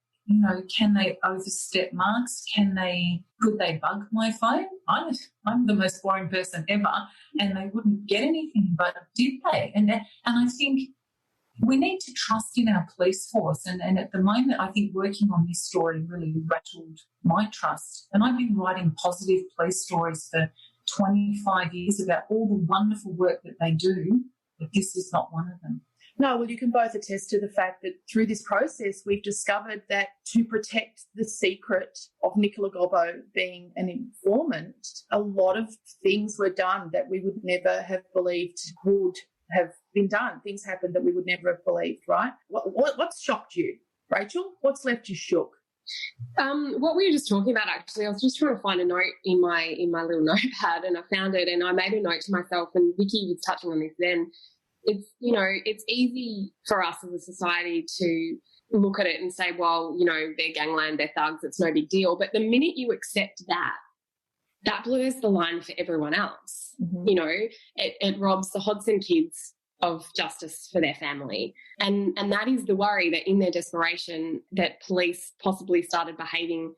Speaker 6: can they overstep marks? Could they bug my phone? I'm the most boring person ever, and they wouldn't get anything, but did they? And I think we need to trust in our police force. And at the moment, I think working on this story really rattled my trust. And I've been writing positive police stories for 25 years about all the wonderful work that they do, but this is not one of them.
Speaker 5: No, well, you can both attest to the fact that through this process, we've discovered that to protect the secret of Nicola Gobbo being an informant, a lot of things were done that we would never have believed would have been done. Things happened that we would never have believed, right? What's shocked you, Rachel? What's left you shook?
Speaker 2: What we were just talking about, actually, I was just trying to find a note in my little notepad, and I found it, and I made a note to myself, and Vicky was touching on this then. It's easy for us as a society to look at it and say, well, they're gangland, they're thugs, it's no big deal. But the minute you accept that blurs the line for everyone else. Mm-hmm. It robs the Hodson kids of justice for their family. And that is the worry, that in their desperation that police possibly started behaving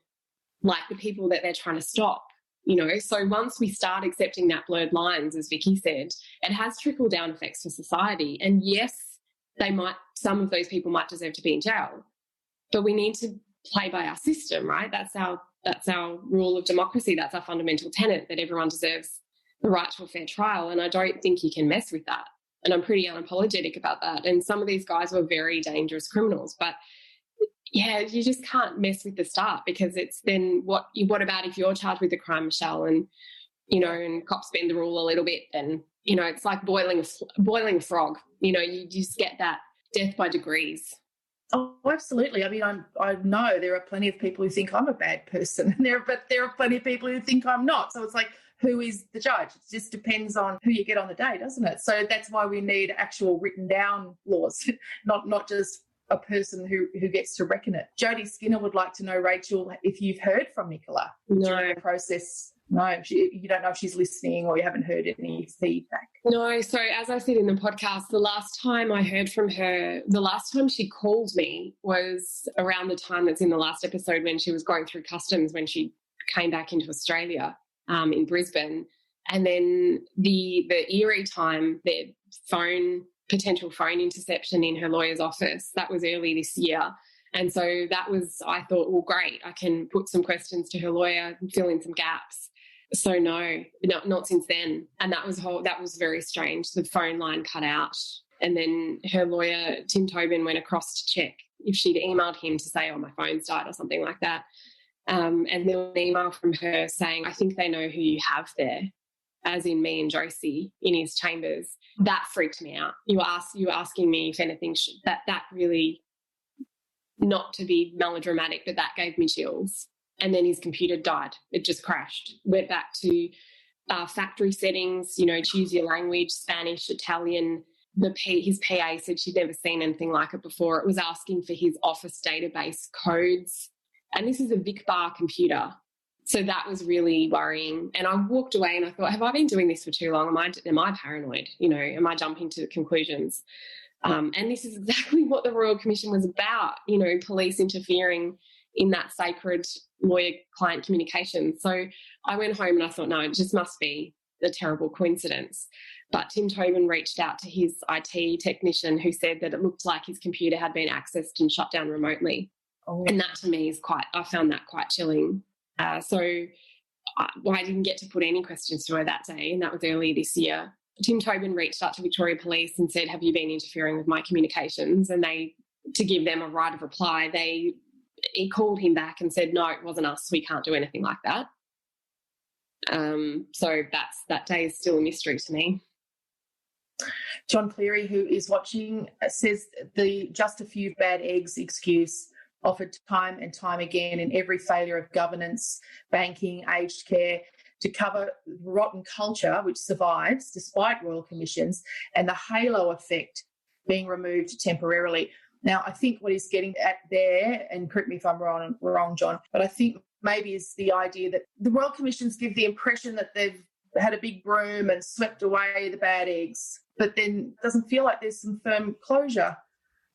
Speaker 2: like the people that they're trying to stop. So once we start accepting that blurred lines, as Vicky said, it has trickle-down effects for society. And yes, some of those people might deserve to be in jail, but we need to play by our system, right? That's our rule of democracy. That's our fundamental tenet, that everyone deserves the right to a fair trial. And I don't think you can mess with that. And I'm pretty unapologetic about that. And some of these guys were very dangerous criminals, but yeah, you just can't mess with the start, because it's then what about if you're charged with a crime, Michelle, and and cops bend the rule a little bit, then it's like boiling a frog. You just get that death by degrees.
Speaker 5: Oh, absolutely. I mean, I know there are plenty of people who think I'm a bad person, but there are plenty of people who think I'm not. So it's like, who is the judge? It just depends on who you get on the day, doesn't it? So that's why we need actual written down laws, not just a person who gets to reckon it. Jodie Skinner would like to know, Rachel, if you've heard from Nicola during the process. No, you don't know if she's listening or you haven't heard any feedback.
Speaker 2: No, so as I said in the podcast, the last time I heard from her, the last time she called me was around the time that's in the last episode when she was going through customs when she came back into Australia in Brisbane. And then the eerie time, the potential phone interception in her lawyer's office, that was early this year. And so that was, I thought, well, great, I can put some questions to her lawyer and fill in some gaps. So no, not since then. And that was very strange. The phone line cut out. And then her lawyer, Tim Tobin, went across to check if she'd emailed him to say, oh, my phone's died or something like that. And there was an email from her saying, I think they know who you have there, as in me and Josie in his chambers. That freaked me out. You were asking me if anything, that really, not to be melodramatic, but that gave me chills. And then his computer died. It just crashed. Went back to factory settings, choose your language, Spanish, Italian. His PA said she'd never seen anything like it before. It was asking for his office database codes. And this is a Vic Bar computer. So that was really worrying. And I walked away and I thought, have I been doing this for too long? Am I paranoid? Am I jumping to conclusions? And this is exactly what the Royal Commission was about, police interfering in that sacred lawyer-client communication. So I went home and I thought, no, it just must be a terrible coincidence. But Tim Tobin reached out to his IT technician who said that it looked like his computer had been accessed and shut down remotely. Oh. And that to me I found that quite chilling. So I didn't get to put any questions to her that day, and that was earlier this year. Tim Tobin reached out to Victoria Police and said, have you been interfering with my communications? And to give them a right of reply, he called him back and said, no, it wasn't us. We can't do anything like that. So that day is still a mystery to me.
Speaker 5: John Cleary, who is watching, says the just a few bad eggs excuse offered time and time again in every failure of governance, banking, aged care, to cover rotten culture which survives despite royal commissions and the halo effect being removed temporarily. Now, I think what he's getting at there, and correct me if I'm wrong, John, but I think maybe is the idea that the royal commissions give the impression that they've had a big broom and swept away the bad eggs, but then it doesn't feel like there's some firm closure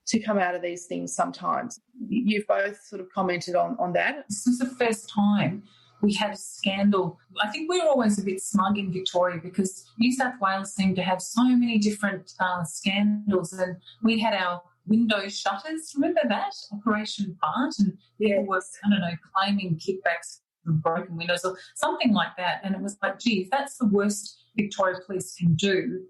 Speaker 5: to come out of these things sometimes. You've both sort of commented on that.
Speaker 6: This was the first time we had a scandal. I think we were always a bit smug in Victoria because New South Wales seemed to have so many different scandals, and we had our window shutters. Remember that? Operation Bart, and people were, claiming kickbacks from broken windows or something like that. And it was like, gee, if that's the worst Victoria Police can do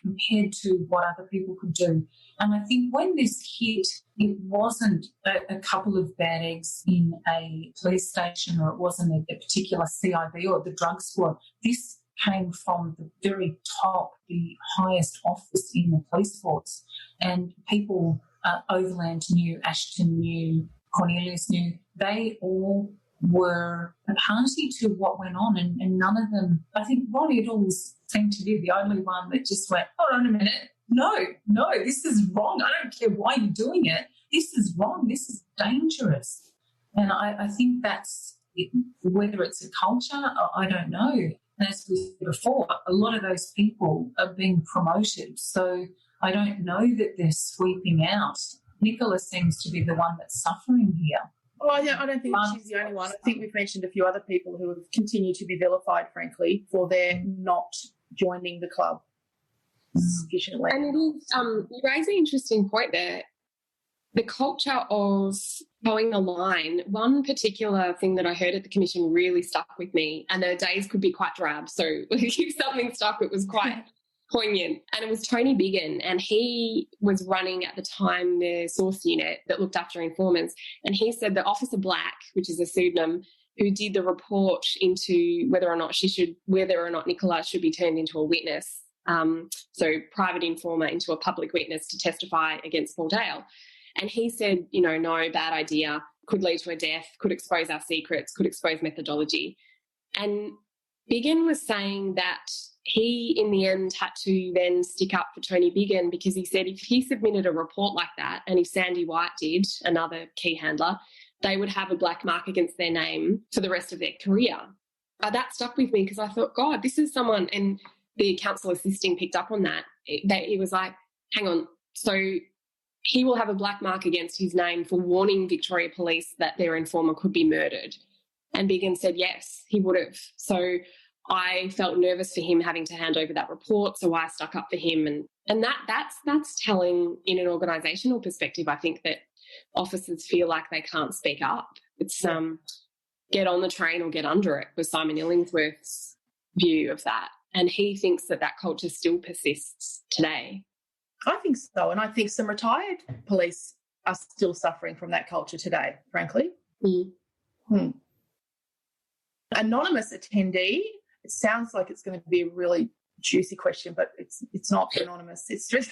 Speaker 6: compared to what other people could do. And I think when this hit, it wasn't a couple of bad eggs in a police station, or it wasn't a particular CIB or the drug squad. This came from the very top, the highest office in the police force. And people, Overland knew, Ashton knew, Cornelius knew, they all were a party to what went on, and none of them, I think Ron Iddles seemed to be the only one that just went, hold on a minute, no, this is wrong. I don't care why you're doing it. This is wrong. This is dangerous. And I think that's it. Whether it's a culture, I don't know. And as we said before, a lot of those people are being promoted. So I don't know that they're sweeping out. Nicola seems to be the one that's suffering here.
Speaker 5: Well, I don't think she's the only one. I think we've mentioned a few other people who have continued to be vilified, frankly, for their not joining the club sufficiently.
Speaker 2: And it is, you raise an interesting point there. The culture of towing the line, one particular thing that I heard at the commission really stuck with me, and the days could be quite drab, so if something stuck, it was quite poignant. And it was Tony Biggin, and he was running at the time the source unit that looked after informants, and he said that Officer Black, which is a pseudonym, who did the report into whether or not Nicola should be turned into a witness, so private informer into a public witness to testify against Paul Dale. And he said, no, bad idea, could lead to a death, could expose our secrets, could expose methodology. And Biggin was saying that he, in the end, had to then stick up for Tony Biggin, because he said if he submitted a report like that, and if Sandy White did, another key handler, they would have a black mark against their name for the rest of their career. That stuck with me, because I thought, God, this is someone, and the counsel assisting picked up on that. It was like, hang on, so he will have a black mark against his name for warning Victoria Police that their informer could be murdered. And Biggin said yes, he would have. So I felt nervous for him having to hand over that report, so I stuck up for him. And that's telling in an organisational perspective. I think that officers feel like they can't speak up. It's get on the train or get under it, was Simon Illingsworth's view of that. And he thinks that culture still persists today.
Speaker 5: I think so. And I think some retired police are still suffering from that culture today, frankly. Anonymous attendee, it sounds like it's going to be a really juicy question, but it's not anonymous. It's just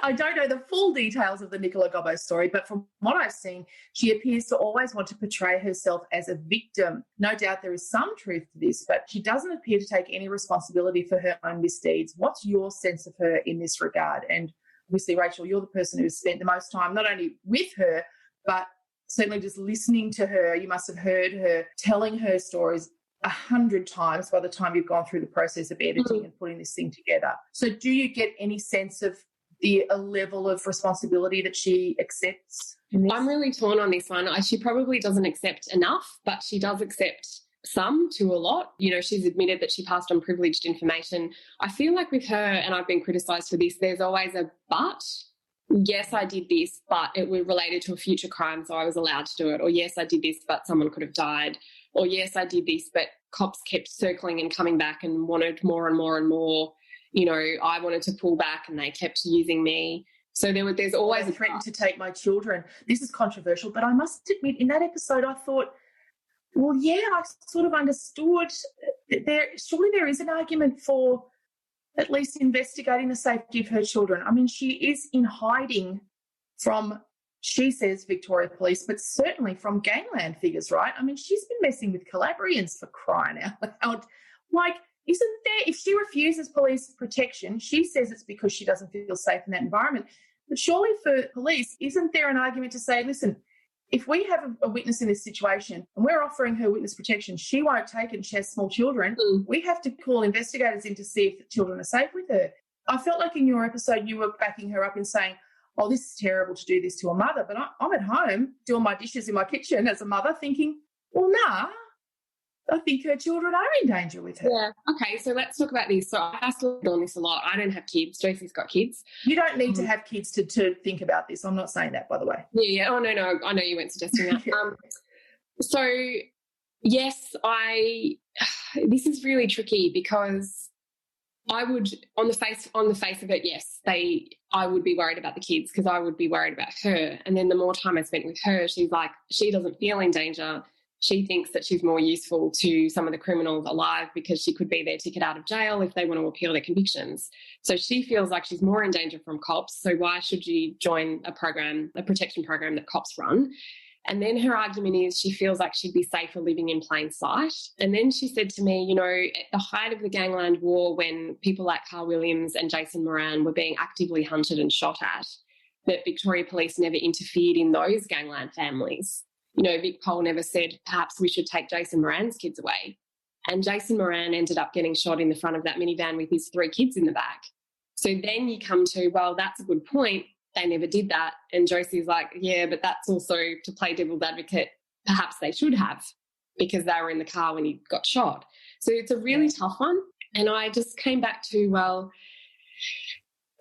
Speaker 5: I don't know the full details of the Nicola Gobbo story, but from what I've seen, she appears to always want to portray herself as a victim. No doubt there is some truth to this, but she doesn't appear to take any responsibility for her own misdeeds. What's your sense of her in this regard? And obviously, Rachel, you're the person who's spent the most time not only with her, but certainly just listening to her. You must have heard her telling her stories 100 times by the time you've gone through the process of editing and putting this thing together. So do you get any sense of the level of responsibility that she accepts in this?
Speaker 2: I'm really torn on this one. She probably doesn't accept enough, but she does accept some to a lot. She's admitted that she passed on privileged information. I feel like with her, and I've been criticised for this, there's always a but. Yes, I did this, but it was related to a future crime, so I was allowed to do it. Or yes, I did this, but someone could have died. Or yes, I did this, but cops kept circling and coming back and wanted more and more and more. I wanted to pull back and they kept using me. So there's always
Speaker 5: a threat to take my children. This is controversial, but I must admit, in that episode, I thought, well, yeah, I sort of understood that surely there is an argument for at least investigating the safety of her children. I mean, she is in hiding from, she says, Victoria Police, but certainly from gangland figures, right? I mean, she's been messing with Calabrians, for crying out loud. Like, isn't there, if she refuses police protection, she says it's because she doesn't feel safe in that environment. But surely for police, isn't there an argument to say, listen, if we have a witness in this situation and we're offering her witness protection, she won't take it and she has small children, we have to call investigators in to see if the children are safe with her. I felt like in your episode you were backing her up in saying, oh, this is terrible to do this to a mother, but I'm at home doing my dishes in my kitchen as a mother thinking, well, nah, I think her children are in danger with her.
Speaker 2: Yeah. Okay, so let's talk about this. So I hustled on this a lot. I don't have kids. Joyce's got kids.
Speaker 5: You don't need to have kids to think about this. I'm not saying that, by the way.
Speaker 2: Yeah. Oh, no. I know you weren't suggesting that. So, yes, this is really tricky because I would, on the face of it, yes, I would be worried about the kids because I would be worried about her. And then the more time I spent with her, she's like, she doesn't feel in danger. She thinks that she's more useful to some of the criminals alive because she could be their ticket out of jail if they want to appeal their convictions. So she feels like she's more in danger from cops. So why should she join a protection program that cops run? And then her argument is she feels like she'd be safer living in plain sight. And then she said to me, at the height of the gangland war, when people like Carl Williams and Jason Moran were being actively hunted and shot at, that Victoria Police never interfered in those gangland families. Vic Pole never said, perhaps we should take Jason Moran's kids away. And Jason Moran ended up getting shot in the front of that minivan with his 3 kids in the back. So then you come to, well, that's a good point. They never did that. And Josie's like, yeah, but that's also to play devil's advocate. Perhaps they should have because they were in the car when he got shot. So it's a really tough one. And I just came back to, well,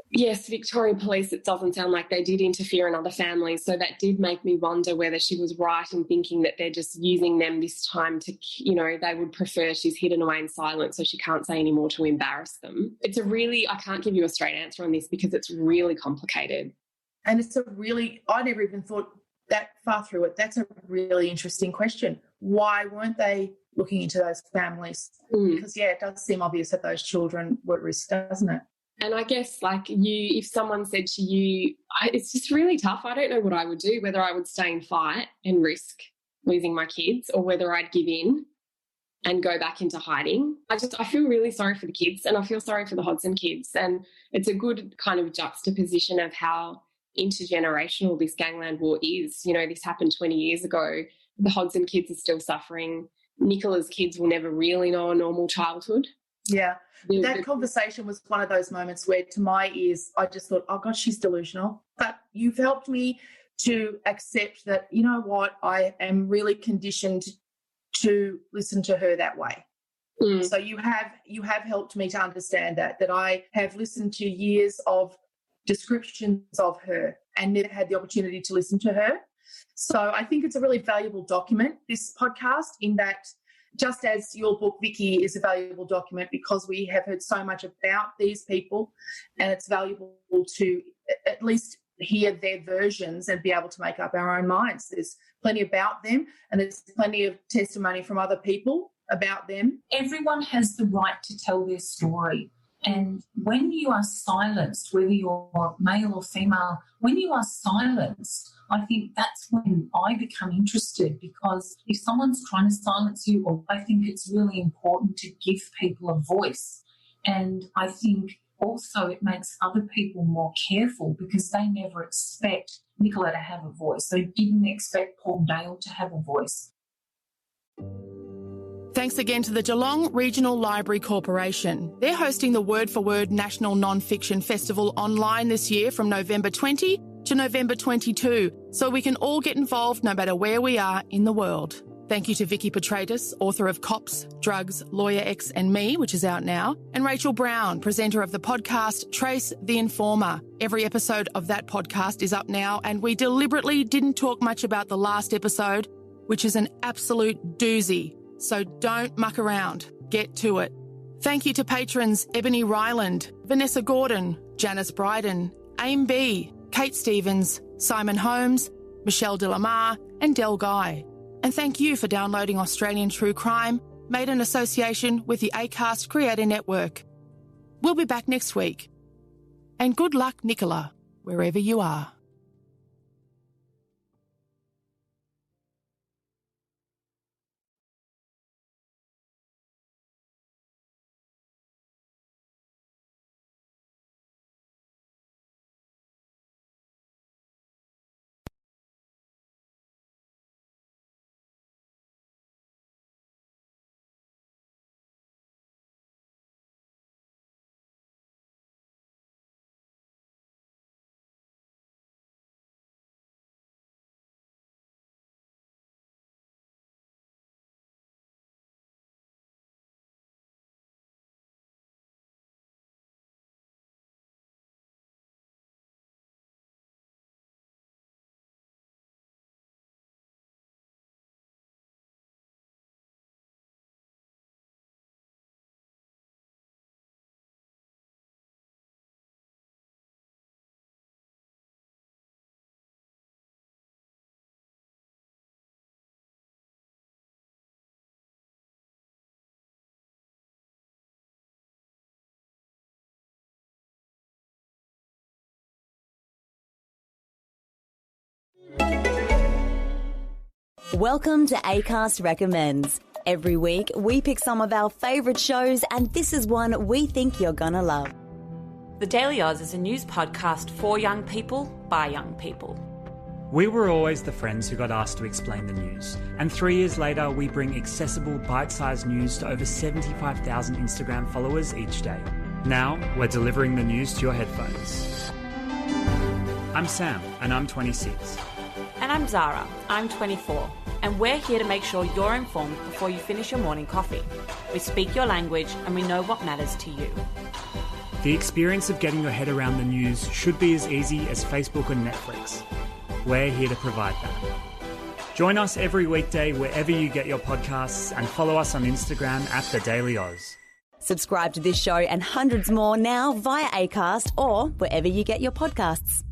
Speaker 2: yes, Victoria Police, it doesn't sound like they did interfere in other families. So that did make me wonder whether she was right in thinking that they're just using them this time to, they would prefer she's hidden away in silence so she can't say any more to embarrass them. I can't give you a straight answer on this because it's really complicated.
Speaker 5: And I never even thought that far through it. That's a really interesting question. Why weren't they looking into those families? Because, it does seem obvious that those children were at risk, doesn't it?
Speaker 2: And I guess if someone said to you, it's just really tough. I don't know what I would do, whether I would stay and fight and risk losing my kids or whether I'd give in and go back into hiding. I feel really sorry for the kids and I feel sorry for the Hodson kids. And it's a good kind of juxtaposition of how intergenerational this gangland war is. You know, this happened 20 years ago. The Hodson kids are still suffering. Nicola's kids will never really know a normal childhood.
Speaker 5: Yeah. That conversation was one of those moments where to my ears, I just thought, oh, God, she's delusional. But you've helped me to accept that, you know what, I am really conditioned to listen to her that way. So you have helped me to understand that I have listened to years of descriptions of her and never had the opportunity to listen to her. So I think it's a really valuable document, this podcast, in that just as your book, Vicky, is a valuable document because we have heard so much about these people and it's valuable to at least hear their versions and be able to make up our own minds. There's plenty about them and there's plenty of testimony from other people about them.
Speaker 6: Everyone has the right to tell their story. And when you are silenced, whether you're male or female, when you are silenced, I think that's when I become interested, because if someone's trying to silence you, I think it's really important to give people a voice. And I think also it makes other people more careful because they never expect Nicola to have a voice. They didn't expect Paul Dale to have a voice.
Speaker 1: Thanks again to the Geelong Regional Library Corporation. They're hosting the Word for Word National Non-Fiction Festival online this year from November 20 to November 22, so we can all get involved no matter where we are in the world. Thank you to Vicky Petratus, author of Cops, Drugs, Lawyer X and Me, which is out now, and Rachel Brown, presenter of the podcast Trace the Informer. Every episode of that podcast is up now, and we deliberately didn't talk much about the last episode, which is an absolute doozy. So don't muck around. Get to it. Thank you to patrons Ebony Ryland, Vanessa Gordon, Janice Bryden, Aim B, Kate Stevens, Simon Holmes, Michelle Delamar and Del Guy. And thank you for downloading Australian True Crime, made in association with the Acast Creator Network. We'll be back next week. And good luck, Nicola, wherever you are.
Speaker 7: Welcome to Acast Recommends. Every week, we pick some of our favourite shows, and this is one we think you're gonna love.
Speaker 8: The Daily Oz is a news podcast for young people, by young people.
Speaker 9: We were always the friends who got asked to explain the news, and 3 years later, we bring accessible, bite-sized news to over 75,000 Instagram followers each day. Now, we're delivering the news to your headphones. I'm Sam, and I'm 26.
Speaker 8: And I'm Zara, I'm 24, and we're here to make sure you're informed before you finish your morning coffee. We speak your language and we know what matters to you.
Speaker 9: The experience of getting your head around the news should be as easy as Facebook and Netflix. We're here to provide that. Join us every weekday wherever you get your podcasts and follow us on Instagram @The Daily Oz.
Speaker 7: Subscribe to this show and hundreds more now via Acast or wherever you get your podcasts.